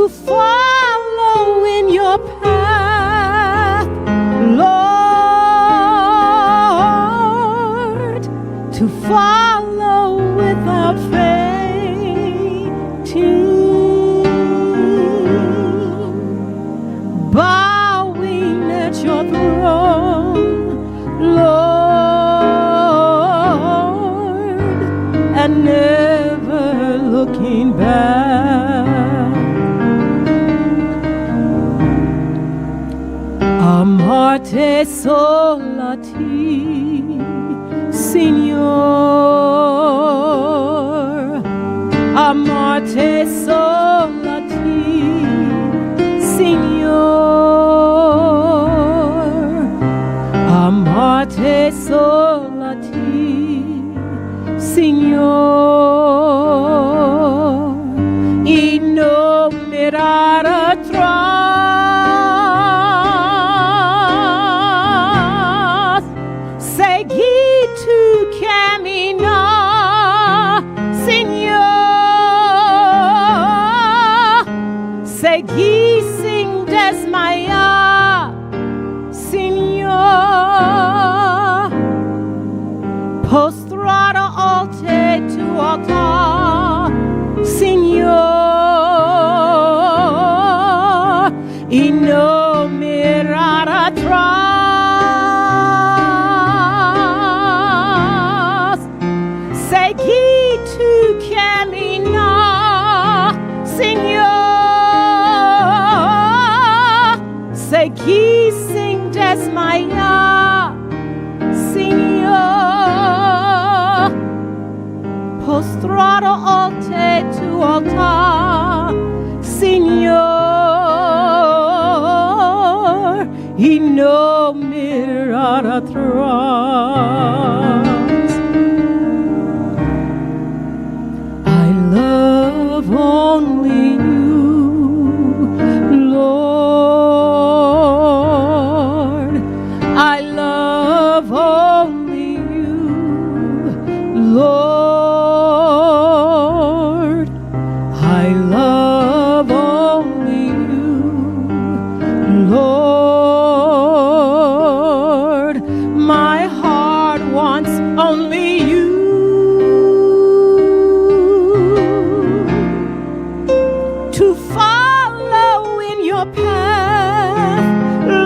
to follow in your path, Lord, to follow without fainting, bowing at your throne, Lord, and never looking back. Amarte solati, Signor. Amarte solati, Signor. Amarte solati, Signor. Y no mirar atrás, seguir tu camino, Señor. Seguir sin desmayar, Señor. Postrado ante tu altar, Señor, y no mirar atrás. Seguir tu camino, Señor. Seguir sin desmayar, Señor. Postrado ante tu altar, Señor, y no mirar atrás. I love only you, Lord. I love only you, Lord. I love only you, Lord. My heart wants only you. To follow in your path, Lord,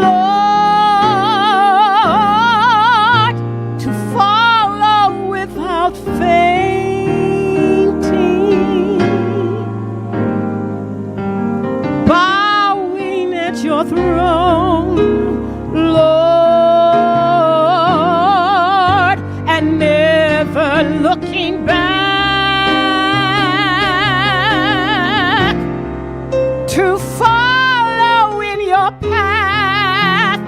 to follow without fainting, bowing at your throne, Lord, and never looking back. To follow in your path,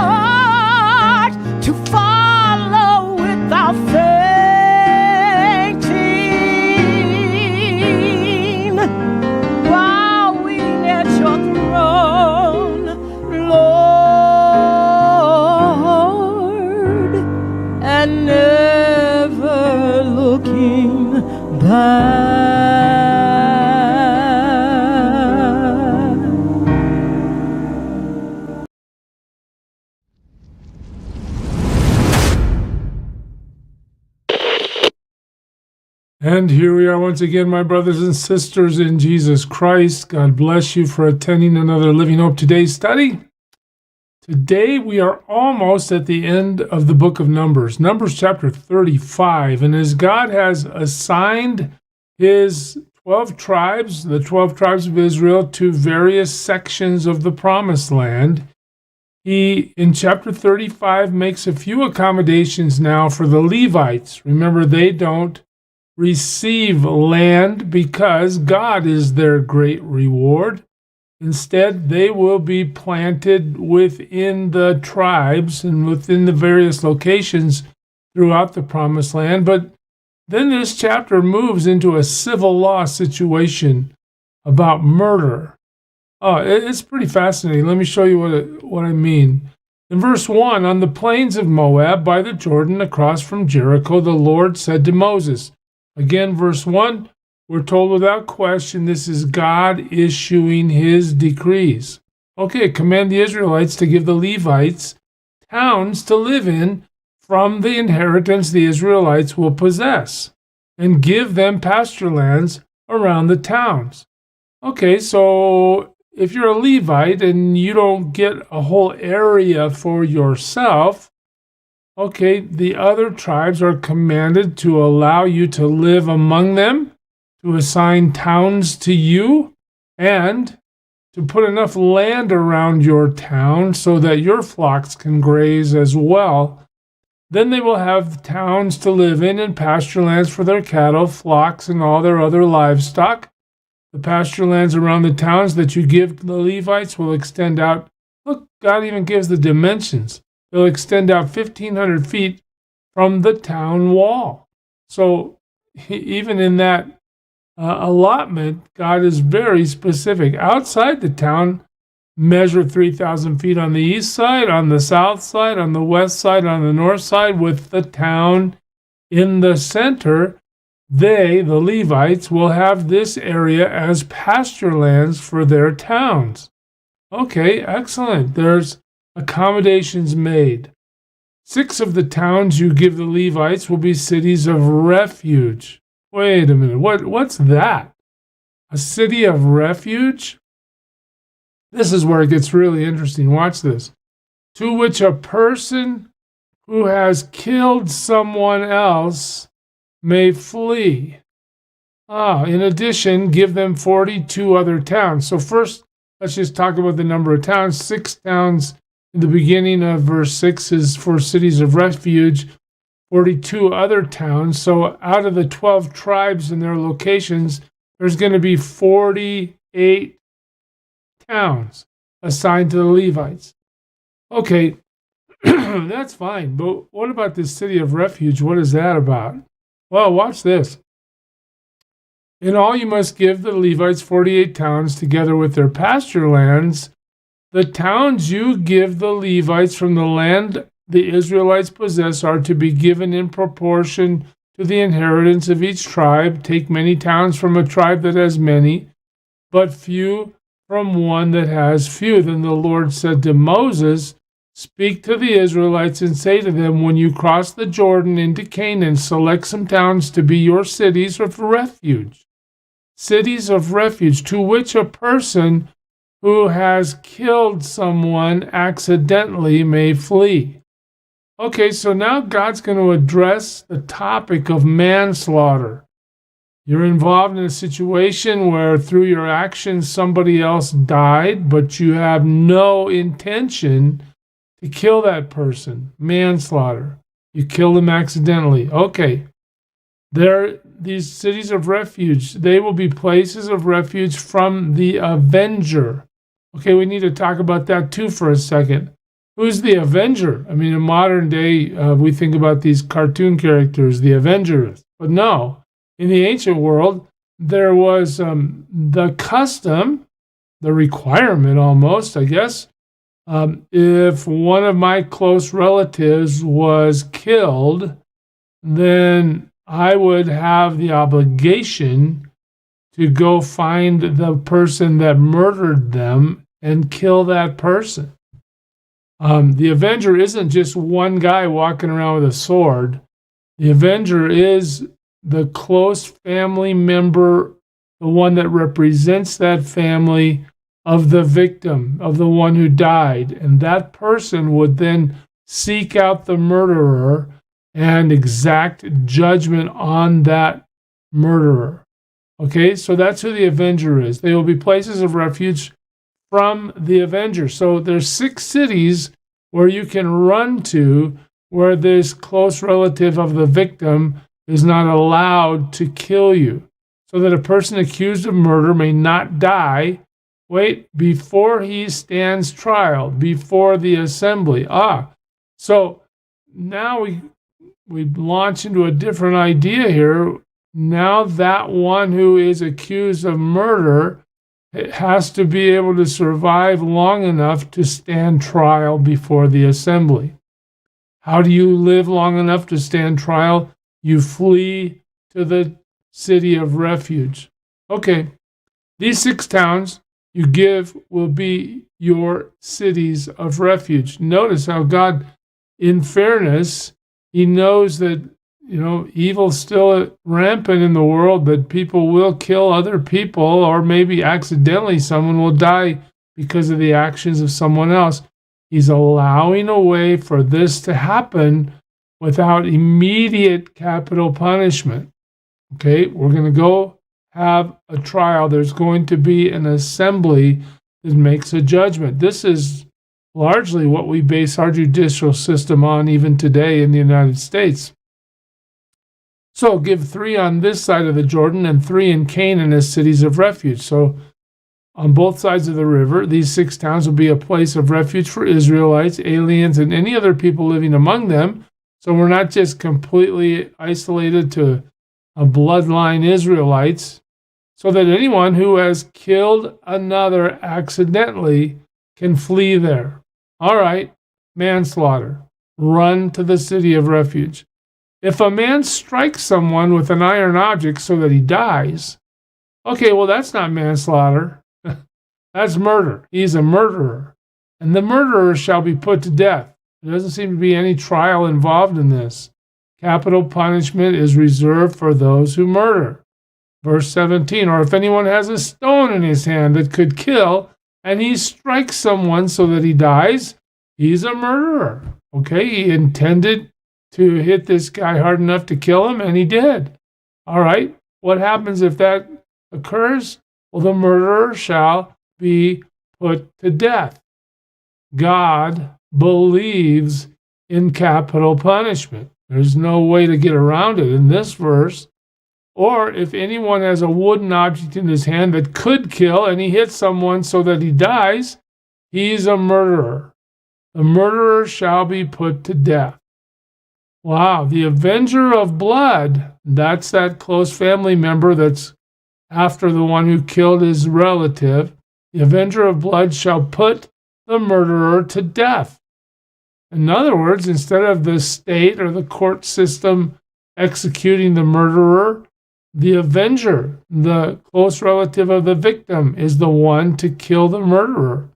Lord, to follow without fainting, bowing at your throne, Lord, and never looking back. And here we are once again, my brothers and sisters in Jesus Christ. God bless you for attending another Living Hope Today study. Today we are almost at the end of the book of Numbers, Numbers chapter 35. And as God has assigned his 12 tribes, the 12 tribes of Israel, to various sections of the Promised Land, he, in chapter 35, makes a few accommodations now for the Levites. Remember, they don't receive land because God is their great reward. Instead, they will be planted within the tribes and within the various locations throughout the Promised Land. But then this chapter moves into a civil law situation about murder. It's pretty fascinating. Let me show you what I mean. In verse 1, on the plains of Moab by the Jordan across from Jericho, the Lord said to Moses. Again, verse 1, We're told without question this is God issuing his decrees. Okay, command the Israelites to give the Levites towns to live in from the inheritance the Israelites will possess, and give them pasture lands around the towns. Okay, so if you're a Levite and you don't get a whole area for yourself, okay, the other tribes are commanded to allow you to live among them, to assign towns to you, and to put enough land around your town so that your flocks can graze as well. Then they will have towns to live in and pasture lands for their cattle, flocks, and all their other livestock. The pasture lands around the towns that you give to the Levites will extend out. Look, God even gives the dimensions. They'll extend out 1,500 feet from the town wall. So even in that allotment, God is very specific. Outside the town, measure 3,000 feet on the east side, on the south side, on the west side, on the north side, with the town in the center. They, the Levites, will have this area as pasture lands for their towns. Okay, excellent. There's accommodations made. 6 of the towns you give the Levites will be cities of refuge. Wait a minute, what's that? A city of refuge? This is where it gets really interesting. Watch this. To which a person who has killed someone else may flee. In addition, give them 42 other towns. So first, let's just talk about the number of towns. 6 towns in the beginning of verse 6 is for cities of refuge, 42 other towns. So out of the 12 tribes and their locations, there's going to be 48 towns assigned to the Levites. Okay, that's fine. But what about this city of refuge? What is that about? Well, watch this. In all, you must give the Levites 48 towns together with their pasture lands. The towns you give the Levites from the land the Israelites possess are to be given in proportion to the inheritance of each tribe. Take many towns from a tribe that has many, but few from one that has few. Then the Lord said to Moses, speak to the Israelites and say to them, when you cross the Jordan into Canaan, select some towns to be your cities of refuge. Cities of refuge to which a person who has killed someone accidentally may flee. Okay, so now God's going to address the topic of manslaughter. You're involved in a situation where through your actions somebody else died, but you have no intention to kill that person. Manslaughter. You killed them accidentally. Okay. These cities of refuge, they will be places of refuge from the avenger. Okay, we need to talk about that too for a second. Who's the avenger? I mean, in modern day, we think about these cartoon characters, the Avengers. But no, in the ancient world, there was the custom, the requirement almost, I guess. If one of my close relatives was killed, then I would have the obligation to go find the person that murdered them and kill that person. The avenger isn't just one guy walking around with a sword. The avenger is the close family member, the one that represents that family of the victim, of the one who died. And that person would then seek out the murderer and exact judgment on that murderer. Okay, so that's who the avenger is. They will be places of refuge from the avenger. So there's 6 cities where you can run to where this close relative of the victim is not allowed to kill you, so that a person accused of murder may not die, before he stands trial, before the assembly. So now we launch into a different idea here. Now that one who is accused of murder has to be able to survive long enough to stand trial before the assembly. How do you live long enough to stand trial? You flee to the city of refuge. Okay, these 6 towns you give will be your cities of refuge. Notice how God, in fairness, he knows that, evil's still rampant in the world, that people will kill other people, or maybe accidentally someone will die because of the actions of someone else. He's allowing a way for this to happen without immediate capital punishment. Okay, we're going to go have a trial. There's going to be an assembly that makes a judgment. This is largely what we base our judicial system on even today in the United States. So give 3 on this side of the Jordan and 3 in Canaan as cities of refuge. So on both sides of the river, these 6 towns will be a place of refuge for Israelites, aliens, and any other people living among them. So we're not just completely isolated to a bloodline Israelites, so that anyone who has killed another accidentally can flee there. All right, manslaughter. Run to the city of refuge. If a man strikes someone with an iron object so that he dies, okay, well, that's not manslaughter. That's murder. He's a murderer. And the murderer shall be put to death. There doesn't seem to be any trial involved in this. Capital punishment is reserved for those who murder. Verse 17, or if anyone has a stone in his hand that could kill, and he strikes someone so that he dies, he's a murderer. Okay, he intended to hit this guy hard enough to kill him, and he did. All right, what happens if that occurs? Well, the murderer shall be put to death. God believes in capital punishment. There's no way to get around it in this verse. Or if anyone has a wooden object in his hand that could kill, and he hits someone so that he dies, he's a murderer. The murderer shall be put to death. Wow, the avenger of blood, that's that close family member that's after the one who killed his relative. The avenger of blood shall put the murderer to death. In other words, instead of the state or the court system executing the murderer, the avenger, the close relative of the victim, is the one to kill the murderer.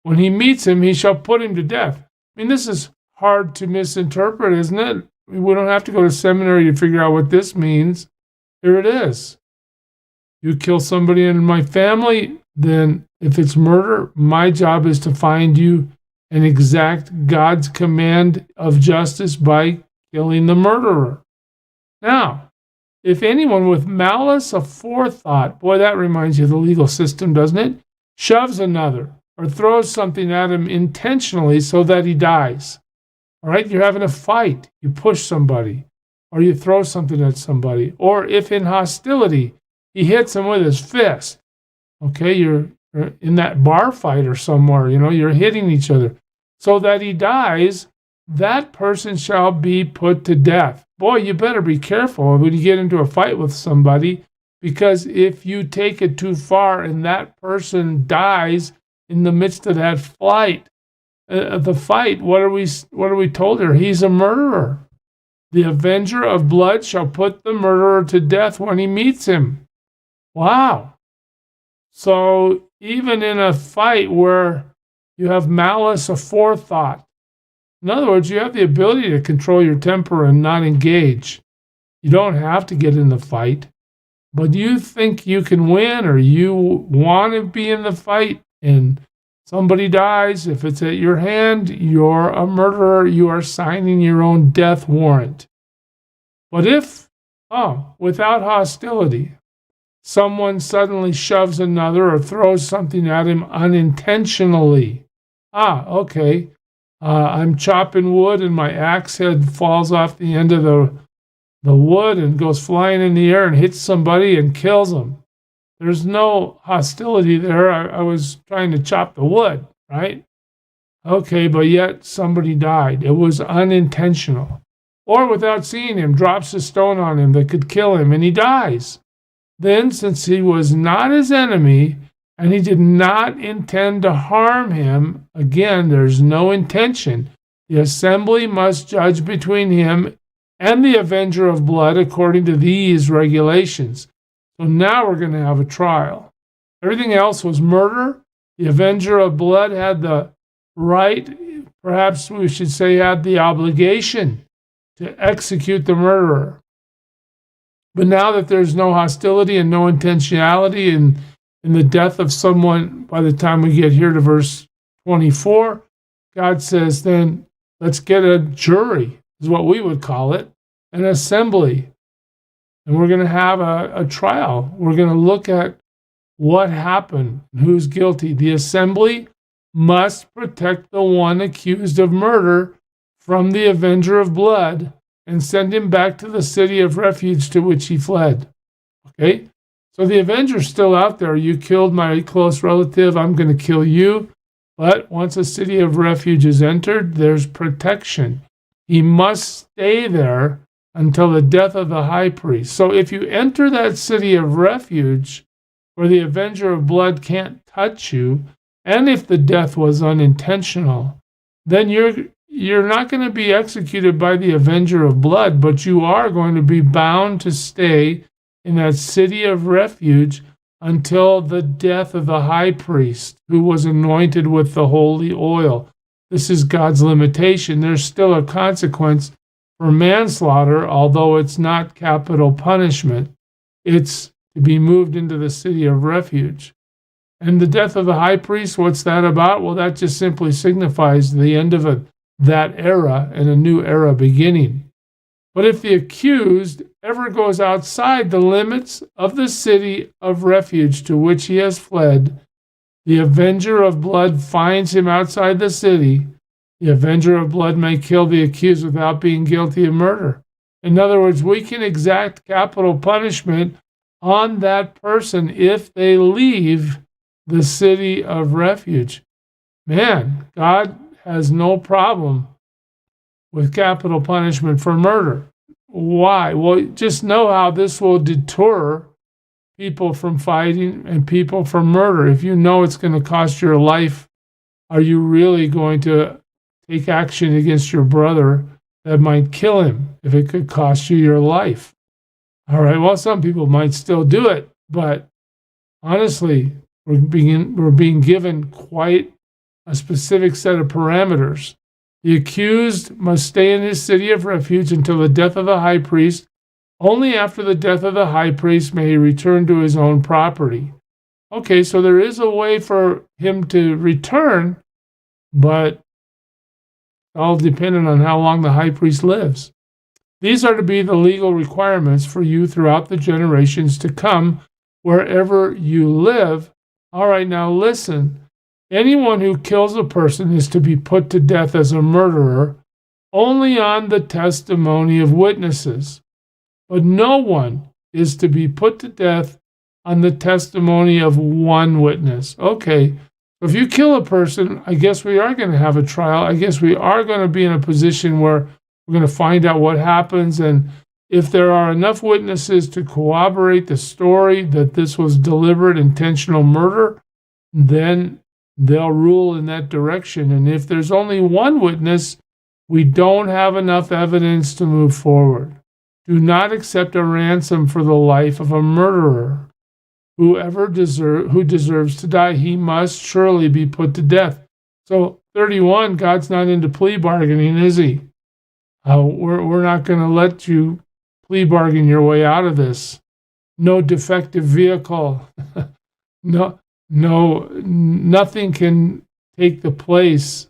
When he meets him, he shall put him to death. I mean, this is hard to misinterpret, isn't it? We don't have to go to seminary to figure out what this means. Here it is. You kill somebody in my family, then if it's murder, my job is to find you and exact God's command of justice by killing the murderer. Now, if anyone with malice aforethought, boy, that reminds you of the legal system, doesn't it? Shoves another or throws something at him intentionally so that he dies. All right, you're having a fight. You push somebody or you throw something at somebody. Or if in hostility, he hits him with his fist. Okay, you're in that bar fight or somewhere, you're hitting each other. So that he dies, that person shall be put to death. Boy, you better be careful when you get into a fight with somebody, because if you take it too far and that person dies in the midst of that fight, what are we told here? He's a murderer. The avenger of blood shall put the murderer to death when he meets him. Wow. So even in a fight where you have malice aforethought, in other words, you have the ability to control your temper and not engage. You don't have to get in the fight, but you think you can win or you want to be in the fight and somebody dies. If it's at your hand, you're a murderer. You are signing your own death warrant. But if, without hostility, someone suddenly shoves another or throws something at him unintentionally, okay. I'm chopping wood and my axe head falls off the end of the wood and goes flying in the air and hits somebody and kills them. There's no hostility there. I was trying to chop the wood, right? Okay, but yet somebody died. It was unintentional. Or without seeing him, drops a stone on him that could kill him and he dies. Then, since he was not his enemy, and he did not intend to harm him, again, there's no intention. The assembly must judge between him and the avenger of blood according to these regulations. So now we're going to have a trial. Everything else was murder. The avenger of blood had the right, perhaps we should say had the obligation to execute the murderer. But now that there's no hostility and no intentionality in the death of someone, by the time we get here to verse 24, God says, then let's get a jury, is what we would call it, an assembly. And we're going to have a trial. We're going to look at what happened, who's guilty. The assembly must protect the one accused of murder from the avenger of blood and send him back to the city of refuge to which he fled. Okay? So the avenger's still out there. You killed my close relative, I'm going to kill you. But once a city of refuge is entered, there's protection. He must stay there until the death of the high priest. So if you enter that city of refuge where the avenger of blood can't touch you, and if the death was unintentional, then you're not going to be executed by the avenger of blood, but you are going to be bound to stay in that city of refuge until the death of the high priest who was anointed with the holy oil. This is God's limitation. There's still a consequence for manslaughter, although it's not capital punishment. It's to be moved into the city of refuge. And the death of the high priest, what's that about? Well, that just simply signifies the end of that era and a new era beginning. But if the accused ever goes outside the limits of the city of refuge to which he has fled, the avenger of blood finds him outside the city. The avenger of blood may kill the accused without being guilty of murder. In other words, we can exact capital punishment on that person if they leave the city of refuge. Man, God has no problem with capital punishment for murder. Why? Well, just know how this will deter people from fighting and people from murder. If you know it's going to cost your life, are you really going to take action against your brother that might kill him if it could cost you your life? All right, well, some people might still do it, but honestly, we're being given quite a specific set of parameters. The accused must stay in his city of refuge until the death of the high priest. Only after the death of the high priest may he return to his own property. Okay, so there is a way for him to return, but all dependent on how long the high priest lives. These are to be the legal requirements for you throughout the generations to come, wherever you live. All right, now listen. Anyone who kills a person is to be put to death as a murderer only on the testimony of witnesses. But no one is to be put to death on the testimony of one witness. Okay, so if you kill a person, I guess we are going to have a trial. I guess we are going to be in a position where we're going to find out what happens. And if there are enough witnesses to corroborate the story that this was deliberate, intentional murder, then they'll rule in that direction. And if there's only one witness, we don't have enough evidence to move forward. Do not accept a ransom for the life of a murderer. Who deserves to die, he must surely be put to death. So 31, God's not into plea bargaining, is he? We're not going to let you plea bargain your way out of this. No defective vehicle. Nothing can take the place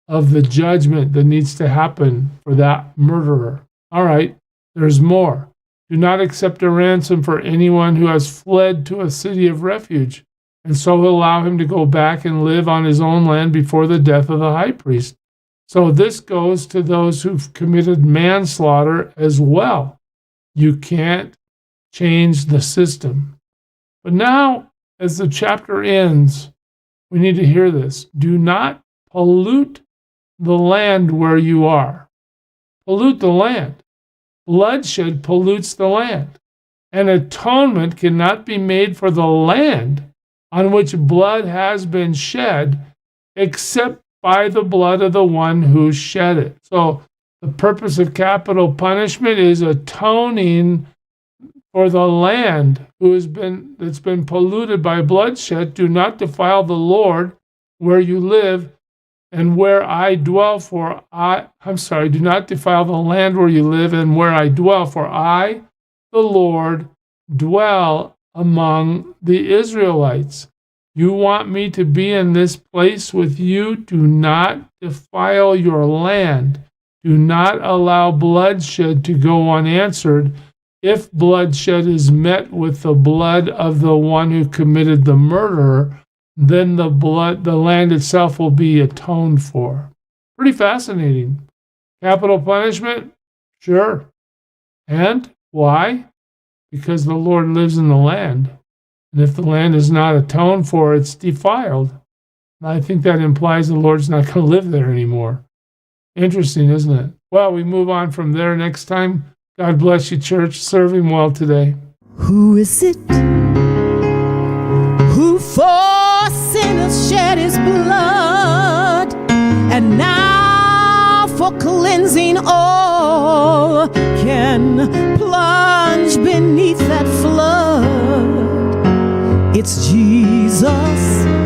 of the judgment that needs to happen for that murderer. All right, there's more. Do not accept a ransom for anyone who has fled to a city of refuge, and so allow him to go back and live on his own land before the death of the high priest. So this goes to those who've committed manslaughter as well. You can't change the system. But now, as the chapter ends, we need to hear this. Do not pollute the land where you are. Pollute the land. Bloodshed pollutes the land. And atonement cannot be made for the land on which blood has been shed, except by the blood of the one who shed it. So The purpose of capital punishment is atoning for the land that's been polluted by bloodshed. Do not defile the Lord where you live and where I dwell, do not defile the land where you live and where I dwell, for I, the Lord, dwell among the Israelites. You want me to be in this place with you? Do not defile your land. Do not allow bloodshed to go unanswered. If bloodshed is met with the blood of the one who committed the murder, then the land itself will be atoned for. Pretty fascinating. Capital punishment? Sure. And why? Because the Lord lives in the land. And if the land is not atoned for, it's defiled. And I think that implies the Lord's not going to live there anymore. Interesting, isn't it? Well, we move on from there next time. God bless you, church. Serve him well today. Who is it who for sinners shed his blood, and now for cleansing all can plunge beneath that flood? It's Jesus.